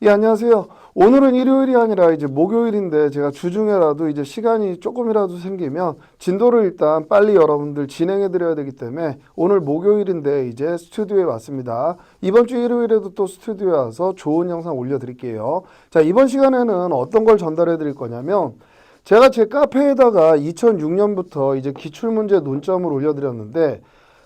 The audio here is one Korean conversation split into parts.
예, 안녕하세요. 오늘은 일요일이 아니라 이제 목요일인데 제가 주중에라도 이제 시간이 조금이라도 생기면 진도를 일단 빨리 여러분들 진행해 드려야 되기 때문에 오늘 목요일인데 이제 스튜디오에 왔습니다. 이번 주 일요일에도 또 스튜디오에 와서 좋은 영상 올려 드릴게요. 자, 이번 시간에는 어떤 걸 전달해 드릴 거냐면 제가 제 카페에다가 2006년부터 이제 기출문제 논점을 올려드렸는데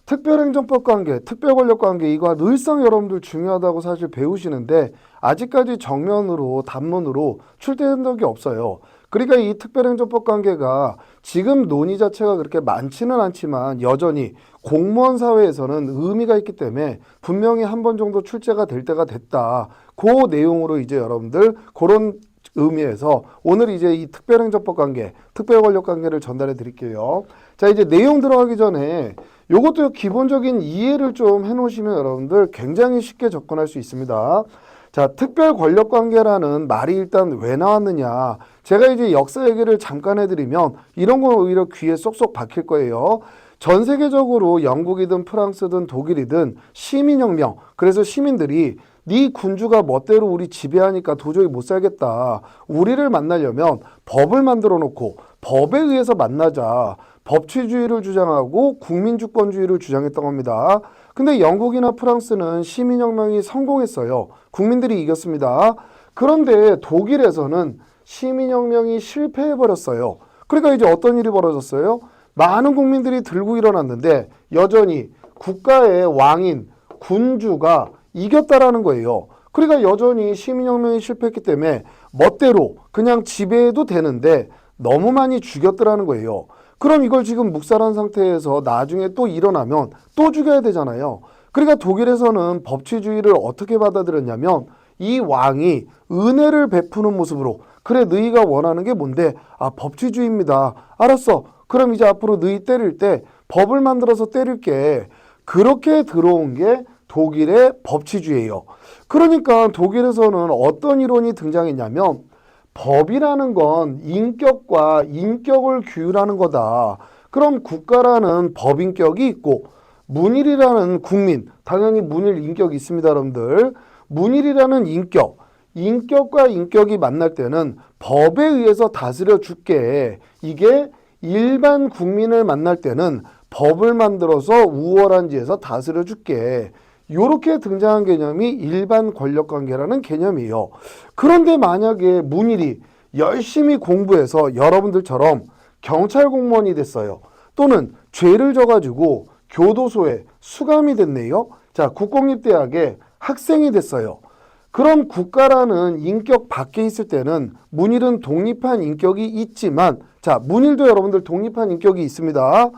특별행정법 관계, 특별권력 관계 이거 늘상 여러분들 중요하다고 사실 배우시는데 아직까지 정면으로 단문으로 출제된 적이 없어요. 그러니까 이 특별행정법 관계가 지금 논의 자체가 그렇게 많지는 않지만 여전히 공무원 사회에서는 의미가 있기 때문에 분명히 한 번 정도 출제가 될 때가 됐다. 그 내용으로 이제 여러분들 그런 의미에서 오늘 이제 이 특별행정법 관계, 특별권력 관계를 전달해 드릴게요. 자, 이제 내용 들어가기 전에 요것도 기본적인 이해를 좀 해놓으시면 여러분들 굉장히 쉽게 접근할 수 있습니다. 자, 특별권력관계라는 말이 일단 왜 나왔느냐. 제가 이제 역사 얘기를 잠깐 해드리면 이런 건 오히려 귀에 쏙쏙 박힐 거예요. 전 세계적으로 영국이든 프랑스든 독일이든 시민혁명, 그래서 시민들이 네 군주가 멋대로 우리 지배하니까 도저히 못 살겠다. 우리를 만나려면 법을 만들어 놓고 법에 의해서 만나자. 법치주의를 주장하고 국민주권주의를 주장했던 겁니다. 근데 영국이나 프랑스는 시민혁명이 성공했어요. 국민들이 이겼습니다. 그런데 독일에서는 시민혁명이 실패해버렸어요. 그러니까 이제 어떤 일이 벌어졌어요? 많은 국민들이 들고 일어났는데 여전히 국가의 왕인 군주가 이겼다라는 거예요. 그러니까 여전히 시민혁명이 실패했기 때문에 멋대로 그냥 지배해도 되는데 너무 많이 죽였더라는 거예요. 그럼 이걸 지금 묵살한 상태에서 나중에 또 일어나면 또 죽여야 되잖아요. 그러니까 독일에서는 법치주의를 어떻게 받아들였냐면 이 왕이 은혜를 베푸는 모습으로 그래 너희가 원하는 게 뭔데? 아, 법치주의입니다. 알았어. 그럼 이제 앞으로 너희 때릴 때 법을 만들어서 때릴게. 그렇게 들어온 게 독일의 법치주의예요. 그러니까 독일에서는 어떤 이론이 등장했냐면 법이라는 건 인격과 인격을 규율하는 거다. 그럼 국가라는 법인격이 있고 문일이라는 국민, 당연히 문일 인격이 있습니다, 여러분들. 문일이라는 인격, 인격과 인격이 만날 때는 법에 의해서 다스려 줄게. 이게 일반 국민을 만날 때는 법을 만들어서 우월한 지에서 다스려 줄게. 요렇게 등장한 개념이 일반 권력관계라는 개념이에요. 그런데 만약에 문일이 열심히 공부해서 여러분들처럼 경찰 공무원이 됐어요. 또는 죄를 져가지고 교도소에 수감이 됐네요. 자, 국공립대학에 학생이 됐어요. 그럼 국가라는 인격 밖에 있을 때는 문일은 독립한 인격이 있지만 자, 문일도 여러분들 독립한 인격이 있습니다.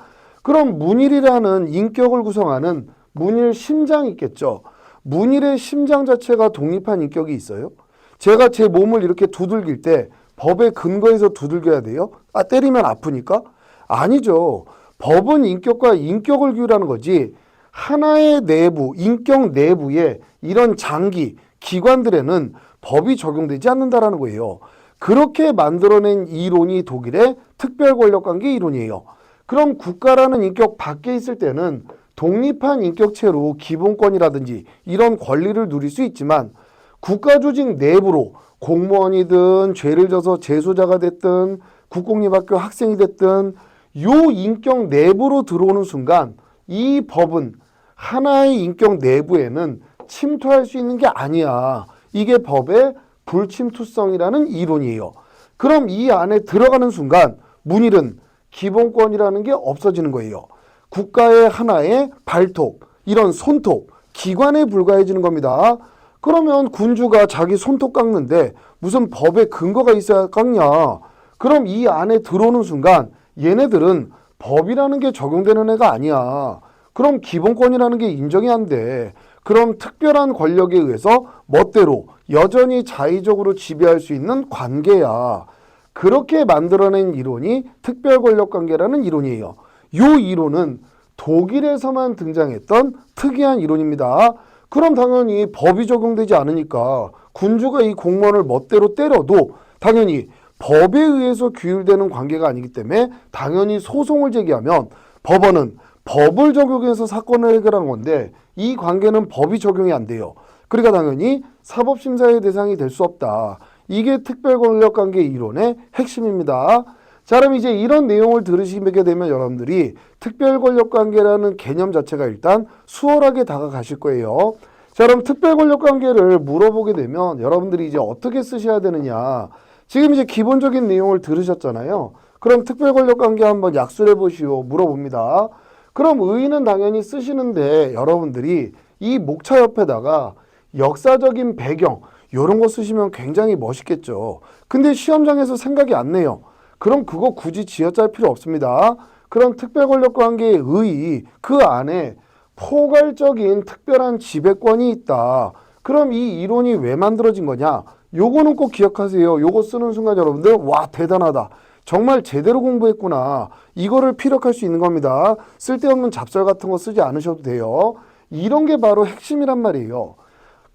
그럼 문일이라는 인격을 구성하는 문일 심장이 있겠죠. 문일의 심장 자체가 독립한 인격이 있어요? 제가 제 몸을 이렇게 두들길 때 법에 근거해서 두들겨야 돼요? 아, 때리면 아프니까? 아니죠. 법은 인격과 인격을 규율하는 거지 하나의 내부, 인격 내부에 이런 장기, 기관들에는 법이 적용되지 않는다라는 거예요. 그렇게 만들어낸 이론이 독일의 특별권력관계 이론이에요. 그럼 국가라는 인격 밖에 있을 때는 독립한 인격체로 기본권이라든지 이런 권리를 누릴 수 있지만 국가조직 내부로 공무원이든 죄를 져서 재소자가 됐든 국공립학교 학생이 됐든 요 인격 내부로 들어오는 순간 이 법은 하나의 인격 내부에는 침투할 수 있는 게 아니야. 이게 법의 불침투성이라는 이론이에요. 그럼 이 안에 들어가는 순간 문일은 기본권이라는 게 없어지는 거예요. 국가의 하나의 발톱, 이런 손톱, 기관에 불과해지는 겁니다. 그러면 군주가 자기 손톱 깎는데 무슨 법에 근거가 있어야 깎냐. 그럼 이 안에 들어오는 순간 얘네들은 법이라는 게 적용되는 애가 아니야. 그럼 기본권이라는 게 인정이 안 돼. 그럼 특별한 권력에 의해서 멋대로 여전히 자의적으로 지배할 수 있는 관계야. 그렇게 만들어낸 이론이 특별권력관계라는 이론이에요. 이 이론은 독일에서만 등장했던 특이한 이론입니다. 그럼 당연히 법이 적용되지 않으니까 군주가 이 공무원을 멋대로 때려도 당연히 법에 의해서 규율되는 관계가 아니기 때문에 당연히 소송을 제기하면 법원은 법을 적용해서 사건을 해결하는 건데 이 관계는 법이 적용이 안 돼요. 그러니까 당연히 사법심사의 대상이 될 수 없다. 이게 특별권력관계 이론의 핵심입니다. 자, 그럼 이제 이런 내용을 들으시게 되면 여러분들이 특별권력관계라는 개념 자체가 일단 수월하게 다가가실 거예요. 자, 그럼 특별권력관계를 물어보게 되면 여러분들이 이제 어떻게 쓰셔야 되느냐. 지금 이제 기본적인 내용을 들으셨잖아요. 그럼 특별권력관계 한번 약술해 보시오 물어봅니다. 그럼 의의는 당연히 쓰시는데 여러분들이 이 목차 옆에다가 역사적인 배경 이런 거 쓰시면 굉장히 멋있겠죠. 근데 시험장에서 생각이 안 나요. 그럼 그거 굳이 지어짤 필요 없습니다. 그런 특별권력관계의 의의 그 안에 포괄적인 특별한 지배권이 있다. 그럼 이 이론이 왜 만들어진 거냐? 요거는 꼭 기억하세요. 요거 쓰는 순간 여러분들 와 대단하다. 정말 제대로 공부했구나. 이거를 피력할 수 있는 겁니다. 쓸데없는 잡설 같은 거 쓰지 않으셔도 돼요. 이런 게 바로 핵심이란 말이에요.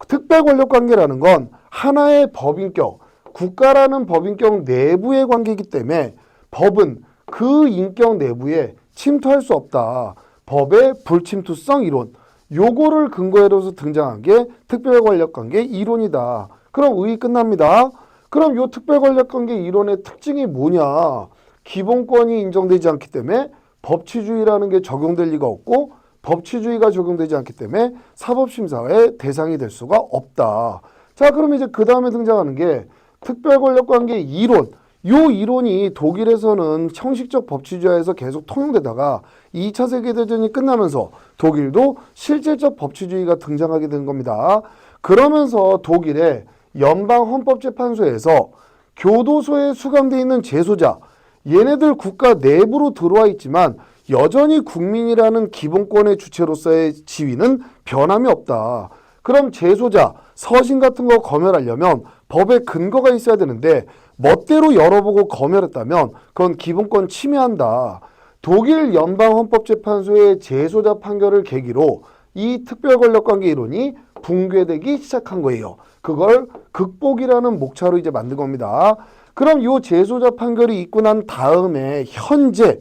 특별권력관계라는 건 하나의 법인격, 국가라는 법인격 내부의 관계이기 때문에 법은 그 인격 내부에 침투할 수 없다. 법의 불침투성 이론. 요거를 근거로 등장한 게 특별권력관계 이론이다. 그럼 의의 끝납니다. 그럼 요 특별권력관계 이론의 특징이 뭐냐? 기본권이 인정되지 않기 때문에 법치주의라는 게 적용될 리가 없고 법치주의가 적용되지 않기 때문에 사법심사의 대상이 될 수가 없다. 자, 그럼 이제 그 다음에 등장하는 게 특별권력관계 이론. 요 이론이 독일에서는 형식적 법치주의에서 계속 통용되다가 2차 세계대전이 끝나면서 독일도 실질적 법치주의가 등장하게 된 겁니다. 그러면서 독일의 연방헌법재판소에서 교도소에 수감되어 있는 재소자, 얘네들 국가 내부로 들어와 있지만 여전히 국민이라는 기본권의 주체로서의 지위는 변함이 없다. 그럼 재소자, 서신 같은 거 검열하려면 법에 근거가 있어야 되는데 멋대로 열어보고 검열했다면 그건 기본권 침해한다. 독일 연방헌법재판소의 재소자 판결을 계기로 이 특별권력관계 이론이 붕괴되기 시작한 거예요. 그걸 극복이라는 목차로 이제 만든 겁니다. 그럼 이 재소자 판결이 있고 난 다음에 현재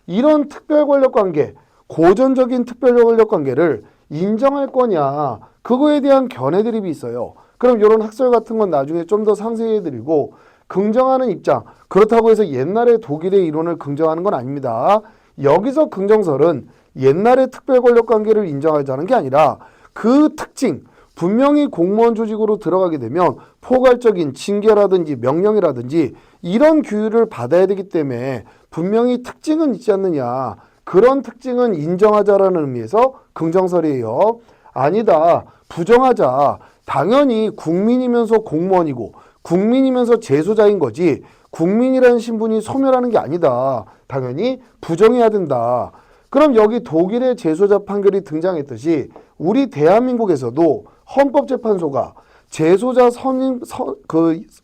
이런 특별권력관계, 고전적인 특별권력관계를 인정할 거냐, 그거에 대한 견해 드립이 있어요. 그럼 이런 학설 같은 건 나중에 좀 더 상세히 해드리고 긍정하는 입장, 그렇다고 해서 옛날의 독일의 이론을 긍정하는 건 아닙니다. 여기서 긍정설은 옛날의 특별권력관계를 인정하자는 게 아니라 그 특징, 분명히 공무원 조직으로 들어가게 되면 포괄적인 징계라든지 명령이라든지 이런 규율을 받아야 되기 때문에 분명히 특징은 있지 않느냐. 그런 특징은 인정하자라는 의미에서 긍정설이에요. 아니다. 부정하자. 당연히 국민이면서 공무원이고 국민이면서 재소자인 거지 국민이라는 신분이 소멸하는 게 아니다. 당연히 부정해야 된다. 그럼 여기 독일의 재소자 판결이 등장했듯이 우리 대한민국에서도 헌법재판소가 재소자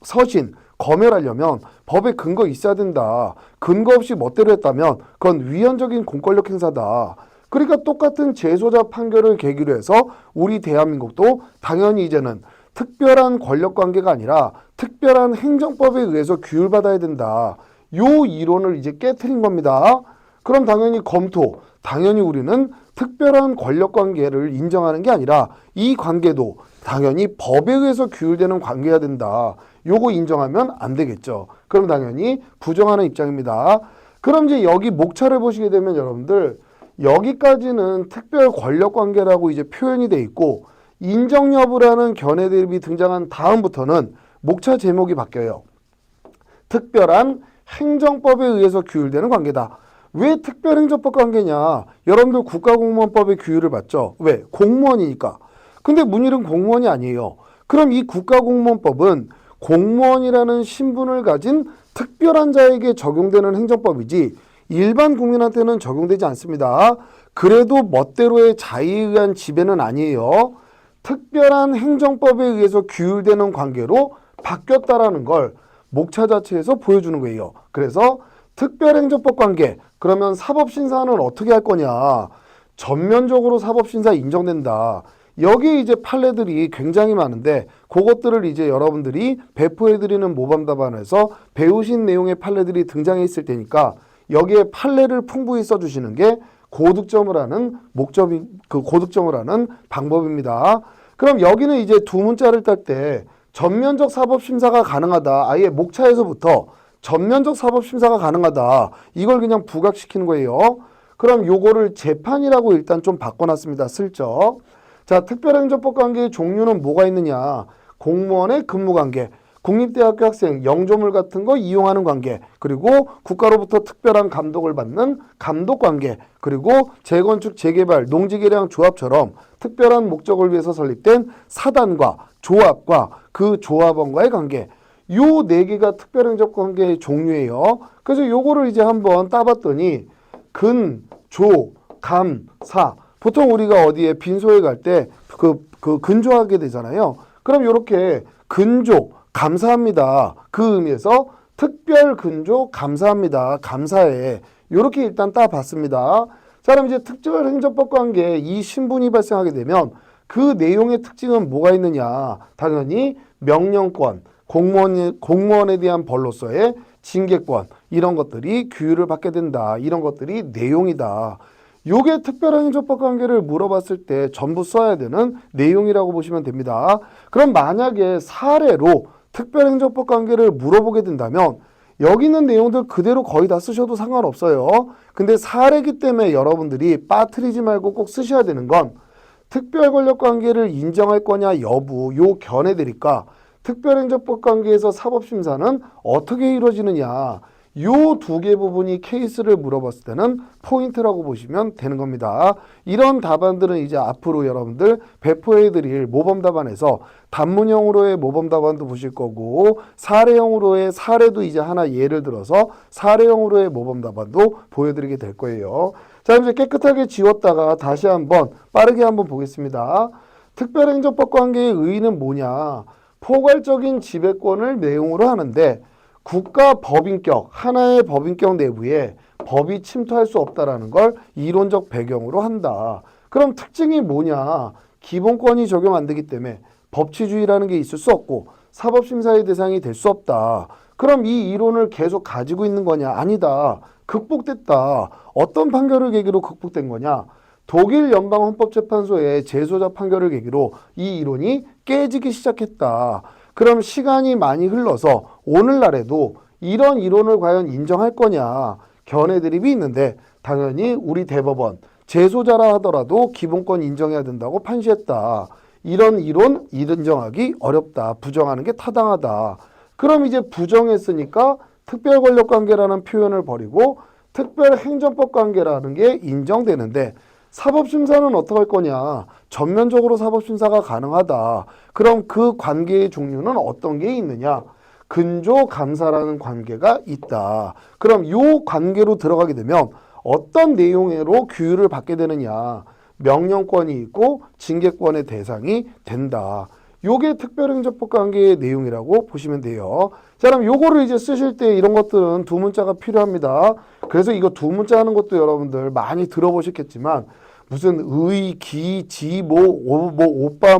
서신 검열하려면 법에 근거 있어야 된다. 근거 없이 멋대로 했다면 그건 위헌적인 공권력 행사다. 그러니까 똑같은 재소자 판결을 계기로 해서 우리 대한민국도 당연히 이제는 특별한 권력관계가 아니라 특별한 행정법에 의해서 규율받아야 된다. 요 이론을 이제 깨트린 겁니다. 그럼 당연히 검토, 당연히 우리는 특별한 권력관계를 인정하는 게 아니라 이 관계도 당연히 법에 의해서 규율되는 관계가 된다. 요거 인정하면 안 되겠죠. 그럼 당연히 부정하는 입장입니다. 그럼 이제 여기 목차를 보시게 되면 여러분들 여기까지는 특별 권력관계라고 이제 표현이 돼 있고 인정 여부라는 견해 대립이 등장한 다음부터는 목차 제목이 바뀌어요. 특별한 행정법에 의해서 규율되는 관계다. 왜 특별행정법 관계냐? 여러분들 국가공무원법의 규율을 받죠. 왜? 공무원이니까. 근데 문일은 공무원이 아니에요. 그럼 이 국가공무원법은 공무원이라는 신분을 가진 특별한 자에게 적용되는 행정법이지 일반 국민한테는 적용되지 않습니다. 그래도 멋대로의 자의에 의한 지배는 아니에요. 특별한 행정법에 의해서 규율되는 관계로 바뀌었다라는 걸 목차 자체에서 보여주는 거예요. 그래서 특별행정법 관계, 그러면 사법심사는 어떻게 할 거냐? 전면적으로 사법심사 인정된다. 여기 이제 판례들이 굉장히 많은데 그것들을 이제 여러분들이 배포해드리는 모범 답안에서 배우신 내용의 판례들이 등장해 있을 테니까 여기에 판례를 풍부히 써주시는 게 고득점을 하는 목적이 고득점을 하는 방법입니다. 그럼 여기는 이제 두 문자를 딸 때 전면적 사법심사가 가능하다. 아예 목차에서부터 전면적 사법심사가 가능하다. 이걸 그냥 부각시키는 거예요. 그럼 요거를 재판이라고 일단 좀 바꿔놨습니다. 슬쩍. 자, 특별행정법 관계의 종류는 뭐가 있느냐. 공무원의 근무관계, 국립대학교 학생 영조물 같은 거 이용하는 관계, 그리고 국가로부터 특별한 감독을 받는 감독관계, 그리고 재건축, 재개발, 농지개량 조합처럼 특별한 목적을 위해서 설립된 사단과 조합과 그 조합원과의 관계, 요 네 개가 특별행정법 관계의 종류예요. 그래서 요거를 이제 한번 따봤더니 근, 조, 감, 사. 보통 우리가 어디에 빈소에 갈 때 근조하게 되잖아요. 그럼 요렇게 근조, 감사합니다. 그 의미에서 특별 근조 감사합니다. 감사해. 요렇게 일단 따봤습니다. 자, 그럼 이제 특별행정법 관계에 이 신분이 발생하게 되면 그 내용의 특징은 뭐가 있느냐. 당연히 명령권, 공무원에 대한 벌로서의 징계권, 이런 것들이 규율을 받게 된다. 이런 것들이 내용이다. 요게 특별행정법 관계를 물어봤을 때 전부 써야 되는 내용이라고 보시면 됩니다. 그럼 만약에 사례로 특별행정법 관계를 물어보게 된다면 여기 있는 내용들 그대로 거의 다 쓰셔도 상관없어요. 근데 사례이기 때문에 여러분들이 빠뜨리지 말고 꼭 쓰셔야 되는 건 특별권력관계를 인정할 거냐 여부, 요 견해들이니까 특별행정법 관계에서 사법심사는 어떻게 이루어지느냐, 요 두 개 부분이 케이스를 물어봤을 때는 포인트라고 보시면 되는 겁니다. 이런 답안들은 이제 앞으로 여러분들 배포해드릴 모범답안에서 단문형으로의 모범답안도 보실 거고 사례형으로의 사례도 이제 하나 예를 들어서 사례형으로의 모범답안도 보여드리게 될 거예요. 자, 이제 깨끗하게 지웠다가 다시 한번 빠르게 한번 보겠습니다. 특별행정법 관계의 의의는 뭐냐? 포괄적인 지배권을 내용으로 하는데 국가 법인격, 하나의 법인격 내부에 법이 침투할 수 없다라는 걸 이론적 배경으로 한다. 그럼 특징이 뭐냐? 기본권이 적용 안 되기 때문에 법치주의라는 게 있을 수 없고 사법심사의 대상이 될 수 없다. 그럼 이 이론을 계속 가지고 있는 거냐? 아니다. 극복됐다. 어떤 판결을 계기로 극복된 거냐? 독일 연방헌법재판소의 재소자 판결을 계기로 이 이론이 깨지기 시작했다. 그럼 시간이 많이 흘러서 오늘날에도 이런 이론을 과연 인정할 거냐 견해 드립이 있는데 당연히 우리 대법원 재소자라 하더라도 기본권 인정해야 된다고 판시했다. 이런 이론 인정하기 어렵다. 부정하는 게 타당하다. 그럼 이제 부정했으니까 특별권력관계라는 표현을 버리고 특별행정법관계라는 게 인정되는데 사법심사는 어떻게 할 거냐? 전면적으로 사법심사가 가능하다. 그럼 그 관계의 종류는 어떤 게 있느냐? 근조, 감사라는 관계가 있다. 그럼 이 관계로 들어가게 되면 어떤 내용으로 규율을 받게 되느냐? 명령권이 있고 징계권의 대상이 된다. 요게 특별행정법 관계의 내용이라고 보시면 돼요. 자, 그럼 요거를 이제 쓰실 때 이런 것들은 두 문자가 필요합니다. 그래서 이거 두 문자 하는 것도 여러분들 많이 들어보셨겠지만 무슨 의, 기, 지, 오빠,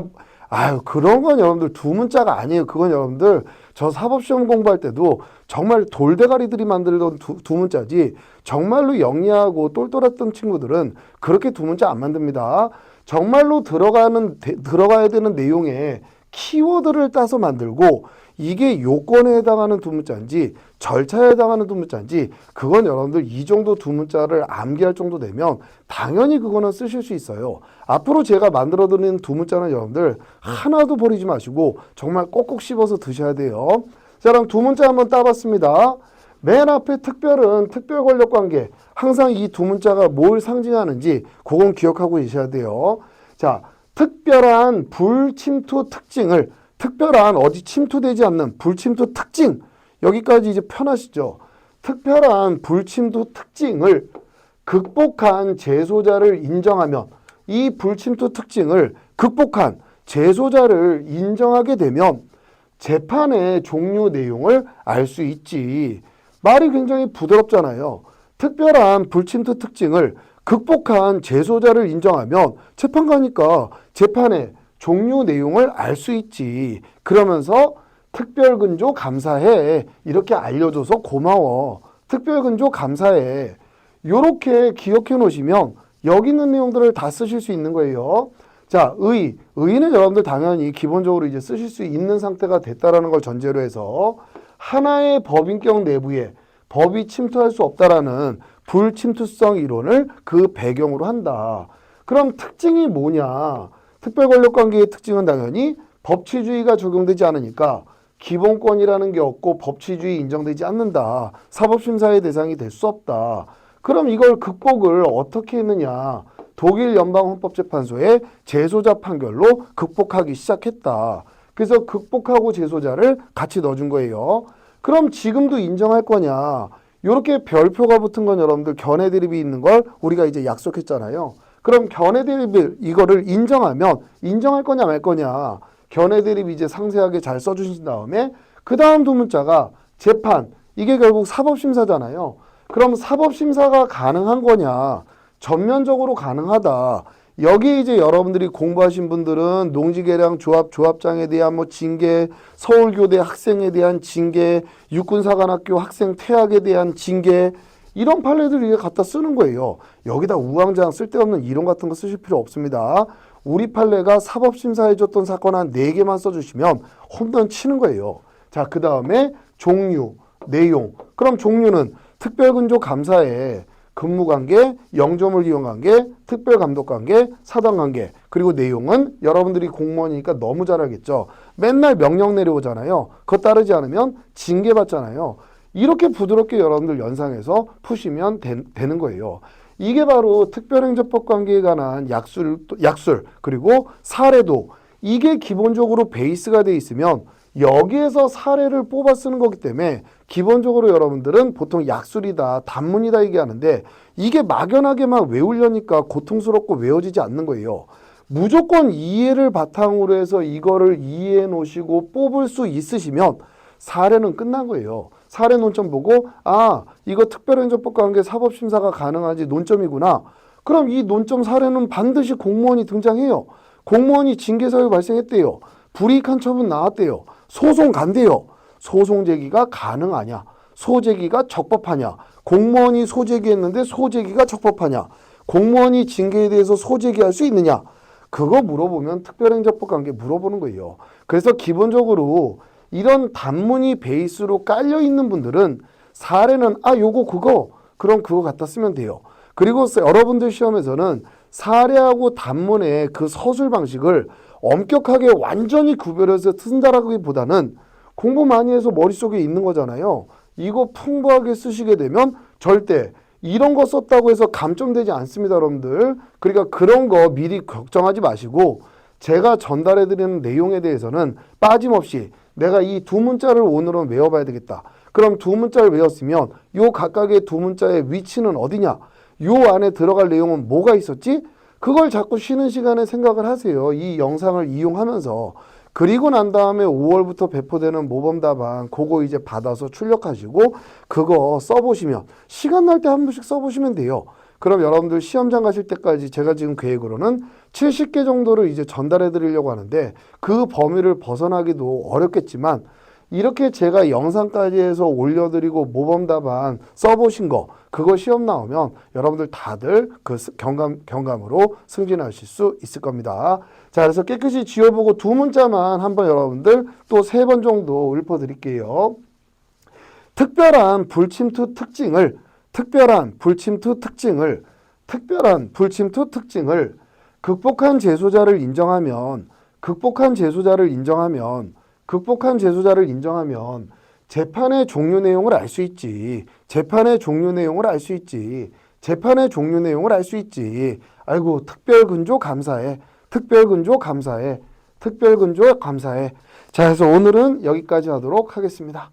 아유, 그런 건 여러분들 두 문자가 아니에요. 그건 여러분들 저 사법시험 공부할 때도 정말 돌대가리들이 만들던 두 문자지 정말로 영리하고 똘똘했던 친구들은 그렇게 두 문자 안 만듭니다. 정말로 들어가야 되는 내용에 키워드를 따서 만들고 이게 요건에 해당하는 두 문자인지 절차에 해당하는 두 문자인지 그건 여러분들 이 정도 두 문자를 암기할 정도 되면 당연히 그거는 쓰실 수 있어요. 앞으로 제가 만들어드리는 두 문자는 여러분들 하나도 버리지 마시고 정말 꼭꼭 씹어서 드셔야 돼요. 자, 그럼 두 문자 한번 따봤습니다. 맨 앞에 특별은 특별권력관계. 항상 이 두 문자가 뭘 상징하는지 그건 기억하고 계셔야 돼요. 자, 특별한 불침투 특징을 특별한 어디 침투되지 않는 불침투 특징 여기까지 이제 편하시죠. 특별한 불침투 특징을 극복한 재소자를 인정하면 이 불침투 특징을 극복한 재소자를 인정하게 되면 재판의 종류 내용을 알 수 있지. 말이 굉장히 부드럽잖아요. 특별한 불침투 특징을 극복한 재소자를 인정하면 재판 가니까 재판의 종류 내용을 알 수 있지. 그러면서 특별근조 감사해. 이렇게 알려줘서 고마워. 특별근조 감사해. 이렇게 기억해 놓으시면 여기 있는 내용들을 다 쓰실 수 있는 거예요. 자, 의의는 여러분들 당연히 기본적으로 이제 쓰실 수 있는 상태가 됐다라는 걸 전제로 해서 하나의 법인격 내부에 법이 침투할 수 없다라는 불침투성 이론을 그 배경으로 한다. 그럼 특징이 뭐냐? 특별권력관계의 특징은 당연히 법치주의가 적용되지 않으니까 기본권이라는 게 없고 법치주의 인정되지 않는다. 사법심사의 대상이 될 수 없다. 그럼 이걸 극복을 어떻게 했느냐? 독일 연방헌법재판소의 재소자 판결로 극복하기 시작했다. 그래서 극복하고 재소자를 같이 넣어준 거예요. 그럼 지금도 인정할 거냐? 이렇게 별표가 붙은 건 여러분들 견해 대립이 있는 걸 우리가 이제 약속했잖아요. 그럼 견해 대립을 이거를 인정할 거냐 말 거냐? 견해 대립 이제 상세하게 잘 써주신 다음에 그 다음 두 문자가 재판, 이게 결국 사법심사잖아요. 그럼 사법심사가 가능한 거냐? 전면적으로 가능하다. 여기 이제 여러분들이 공부하신 분들은 농지계량 조합장에 대한 뭐 징계, 서울교대 학생에 대한 징계, 육군사관학교 학생 퇴학에 대한 징계, 이런 판례들 위에 갖다 쓰는 거예요. 여기다 우왕좌왕 쓸데없는 이론 같은 거 쓰실 필요 없습니다. 우리 판례가 사법심사해줬던 사건 한 4개만 써주시면 홈런 치는 거예요. 자, 그 다음에 종류, 내용. 그럼 종류는 특별근조감사에 근무관계, 영조물 이용관계, 특별감독관계, 사단관계, 그리고 내용은 여러분들이 공무원이니까 너무 잘 알겠죠. 맨날 명령 내려오잖아요. 그거 따르지 않으면 징계받잖아요. 이렇게 부드럽게 여러분들 연상해서 푸시면 되는 거예요. 이게 바로 특별행정법 관계에 관한 약술 그리고 사례도, 이게 기본적으로 베이스가 돼 있으면 여기에서 사례를 뽑아 쓰는 거기 때문에 기본적으로 여러분들은 보통 약술이다, 단문이다 얘기하는데 이게 막연하게 막 외우려니까 고통스럽고 외워지지 않는 거예요. 무조건 이해를 바탕으로 해서 이거를 이해해 놓으시고 뽑을 수 있으시면 사례는 끝난 거예요. 사례 논점 보고 이거 특별행정법 관계 사법심사가 가능하지 논점이구나. 그럼 이 논점 사례는 반드시 공무원이 등장해요. 공무원이 징계사유 발생했대요. 불이익한 처분 나왔대요. 소송 간대요. 소송 제기가 가능하냐? 소제기가 적법하냐? 공무원이 소제기했는데 소제기가 적법하냐? 공무원이 징계에 대해서 소제기할 수 있느냐? 그거 물어보면 특별행정법 관계 물어보는 거예요. 그래서 기본적으로 이런 단문이 베이스로 깔려 있는 분들은 사례는 요거 그거 그럼 그거 갖다 쓰면 돼요. 그리고 여러분들 시험에서는 사례하고 단문의 그 서술 방식을 엄격하게 완전히 구별해서 쓴다라기보다는 공부 많이 해서 머릿속에 있는 거잖아요. 이거 풍부하게 쓰시게 되면 절대 이런 거 썼다고 해서 감점되지 않습니다, 여러분들. 그러니까 그런 거 미리 걱정하지 마시고 제가 전달해드리는 내용에 대해서는 빠짐없이 내가 이 두 문자를 오늘은 외워봐야 되겠다. 그럼 두 문자를 외웠으면 요 각각의 두 문자의 위치는 어디냐? 요 안에 들어갈 내용은 뭐가 있었지? 그걸 자꾸 쉬는 시간에 생각을 하세요. 이 영상을 이용하면서. 그리고 난 다음에 5월부터 배포되는 모범답안 그거 이제 받아서 출력하시고 그거 써보시면 시간 날 때 한 번씩 써보시면 돼요. 그럼 여러분들 시험장 가실 때까지 제가 지금 계획으로는 70개 정도를 이제 전달해 드리려고 하는데 그 범위를 벗어나기도 어렵겠지만 이렇게 제가 영상까지 해서 올려드리고 모범답안 써보신 거 그거 시험 나오면 여러분들 다들 그 경감으로 승진하실 수 있을 겁니다. 자, 그래서 깨끗이 지워보고 두 문자만 한번 여러분들 또 3번 정도 읊어드릴게요. 특별한 불침투 특징을 극복한 재소자를 인정하면 재판의 종료 내용을 알 수 있지. 아이고, 특별근조 감사해. 자, 그래서 오늘은 여기까지 하도록 하겠습니다.